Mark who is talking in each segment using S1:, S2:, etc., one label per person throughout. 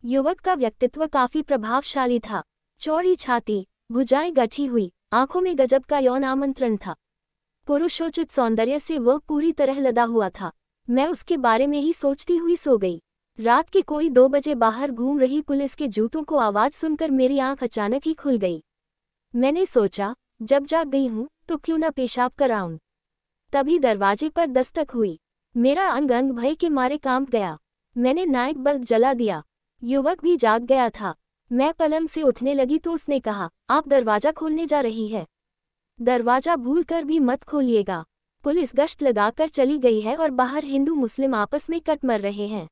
S1: युवक का व्यक्तित्व काफी प्रभावशाली था। चौड़ी छाती, भुजाएं गठी हुई, आंखों में गजब का यौन आमंत्रण था। पुरुषोचित सौंदर्य से वह पूरी तरह लदा हुआ था। मैं उसके बारे में ही सोचती हुई सो गई। रात के कोई 2 बजे बाहर घूम रही पुलिस के जूतों को आवाज सुनकर मेरी आंख अचानक ही खुल गई। मैंने सोचा, जब जाग गई हूं तो क्यों ना पेशाब कराऊं। तभी दरवाजे पर दस्तक हुई। मेरा अंग अंग भय के मारे कांप गया। मैंने नाइट बल्ब जला दिया। युवक भी जाग गया था। मैं पलंग से उठने लगी तो उसने कहा, आप दरवाजा खोलने जा रही है? दरवाजा भूलकर भी मत खोलिएगा। पुलिस गश्त लगाकर चली गई है और बाहर हिंदू मुस्लिम आपस में कट मर रहे हैं।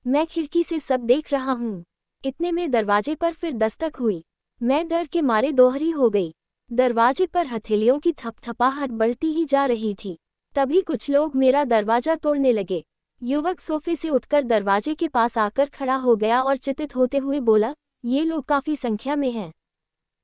S1: मैं खिड़की से सब देख रहा हूँ। इतने में दरवाजे पर फिर दस्तक हुई। मैं डर के मारे दोहरी हो गई। दरवाजे पर हथेलियों की थपथपाहट बढ़ती ही जा रही थी। तभी कुछ लोग मेरा दरवाजा तोड़ने लगे। युवक सोफे से उठकर दरवाजे के पास आकर खड़ा हो गया और चिंतित होते हुए बोला, ये लोग काफी संख्या में हैं।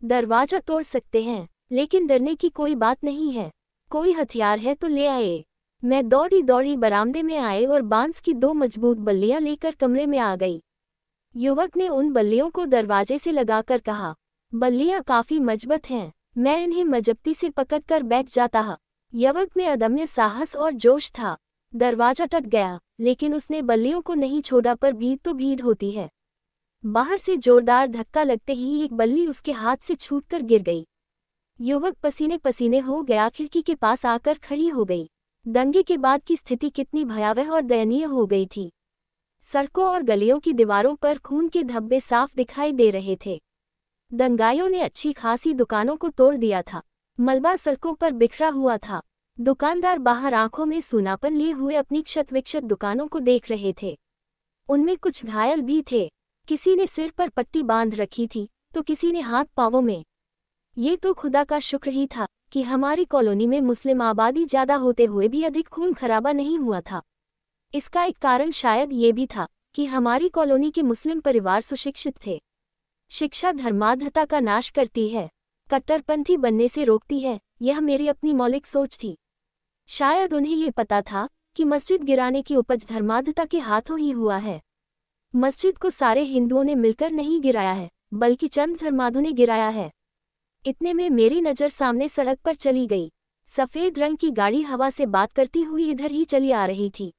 S1: दरवाजा तोड़ सकते हैं, लेकिन डरने की कोई बात नहीं है। कोई हथियार है तो ले आए। मैं दौड़ी दौड़ी बरामदे में आए और बांस की 2 मजबूत बल्लियां लेकर कमरे में आ गई। युवक ने उन बल्लियों को दरवाजे से लगाकर कहा, बल्लियां काफी मजबूत हैं, मैं इन्हें मजबूती से पकड़कर बैठ जाता। युवक में अदम्य साहस और जोश था। दरवाजा टूट गया, लेकिन उसने बल्लियों को नहीं छोड़ा। पर भीड़ तो भीड़ होती है। बाहर से जोरदार धक्का लगते ही एक बल्ली उसके हाथ से छूटकर गिर गई। युवक पसीने पसीने हो गया, खिड़की के पास आकर खड़ी हो गई। दंगे के बाद की स्थिति कितनी भयावह और दयनीय हो गई थी। सड़कों और गलियों की दीवारों पर खून के धब्बे साफ दिखाई दे रहे थे। दंगाइयों ने अच्छी खासी दुकानों को तोड़ दिया था। मलबा सड़कों पर बिखरा हुआ था। दुकानदार बाहर आंखों में सूनापन लिए हुए अपनी क्षत विक्षत दुकानों को देख रहे थे। उनमें कुछ घायल भी थे। किसी ने सिर पर पट्टी बांध रखी थी तो किसी ने हाथ पांवों में। ये तो खुदा का शुक्र ही था कि हमारी कॉलोनी में मुस्लिम आबादी ज्यादा होते हुए भी अधिक खून खराबा नहीं हुआ था। इसका एक कारण शायद ये भी था कि हमारी कॉलोनी के मुस्लिम परिवार सुशिक्षित थे। शिक्षा धर्मांधता का नाश करती है, कट्टरपंथी बनने से रोकती है, यह मेरी अपनी मौलिक सोच थी। शायद उन्हें ये पता था कि मस्जिद गिराने की उपज धर्मांधता के हाथों ही हुआ है। मस्जिद को सारे हिंदुओं ने मिलकर नहीं गिराया है, बल्कि चंद धर्मांधों ने गिराया है। इतने में मेरी नज़र सामने सड़क पर चली गई। सफ़ेद रंग की गाड़ी हवा से बात करती हुई इधर ही चली आ रही थी।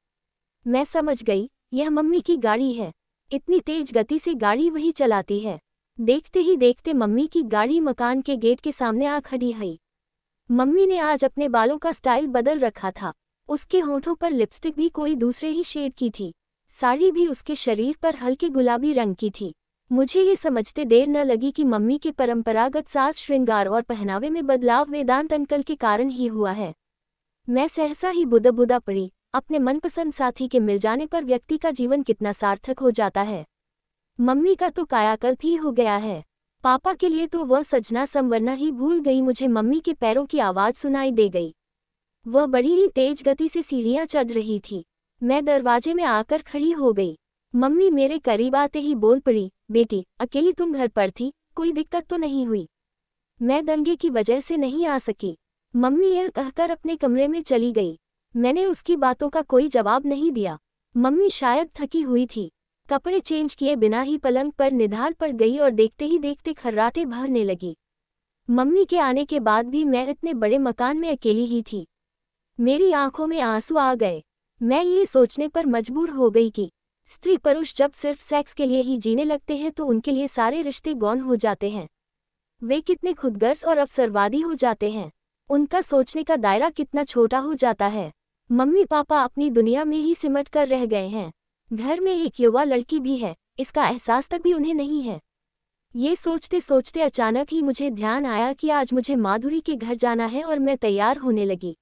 S1: मैं समझ गई, यह मम्मी की गाड़ी है। इतनी तेज गति से गाड़ी वही चलाती है। देखते ही देखते मम्मी की गाड़ी मकान के गेट के सामने आ खड़ी हुई। मम्मी ने आज अपने बालों का स्टाइल बदल रखा था। उसके होठों पर लिपस्टिक भी कोई दूसरे ही शेड की थी। साड़ी भी उसके शरीर पर हल्के गुलाबी रंग की थी। मुझे ये समझते देर न लगी कि मम्मी के परंपरागत साज श्रृंगार और पहनावे में बदलाव वेदांत अंकल के कारण ही हुआ है। मैं सहसा ही बुदा पड़ी। अपने मनपसंद साथी के मिल जाने पर व्यक्ति का जीवन कितना सार्थक हो जाता है। मम्मी का तो कायाकल्प ही हो गया है। पापा के लिए तो वह सजना संवरना ही भूल गई। मुझे मम्मी के पैरों की आवाज़ सुनाई दे गई। वह बड़ी ही तेज गति से सीढ़ियां चढ़ रही थी। मैं दरवाजे में आकर खड़ी हो गई। मम्मी मेरे करीब आते ही बोल पड़ी, बेटी अकेली तुम घर पर थी, कोई दिक्कत तो नहीं हुई? मैं दंगे की वजह से नहीं आ सकी। मम्मी यह कहकर अपने कमरे में चली गई। मैंने उसकी बातों का कोई जवाब नहीं दिया। मम्मी शायद थकी हुई थी। कपड़े चेंज किए बिना ही पलंग पर निढाल पड़ गई और देखते ही देखते खर्राटे भरने लगी। मम्मी के आने के बाद भी मैं इतने बड़े मकान में अकेली ही थी। मेरी आंखों में आंसू आ गए। मैं ये सोचने पर मजबूर हो गई कि स्त्री पुरुष जब सिर्फ सेक्स के लिए ही जीने लगते हैं तो उनके लिए सारे रिश्ते गौण हो जाते हैं। वे कितने खुदगर्ज और अवसरवादी हो जाते हैं। उनका सोचने का दायरा कितना छोटा हो जाता है। मम्मी पापा अपनी दुनिया में ही सिमट कर रह गए हैं। घर में एक युवा लड़की भी है, इसका एहसास तक भी उन्हें नहीं है। ये सोचते सोचते अचानक ही मुझे ध्यान आया कि आज मुझे माधुरी के घर जाना है और मैं तैयार होने लगी।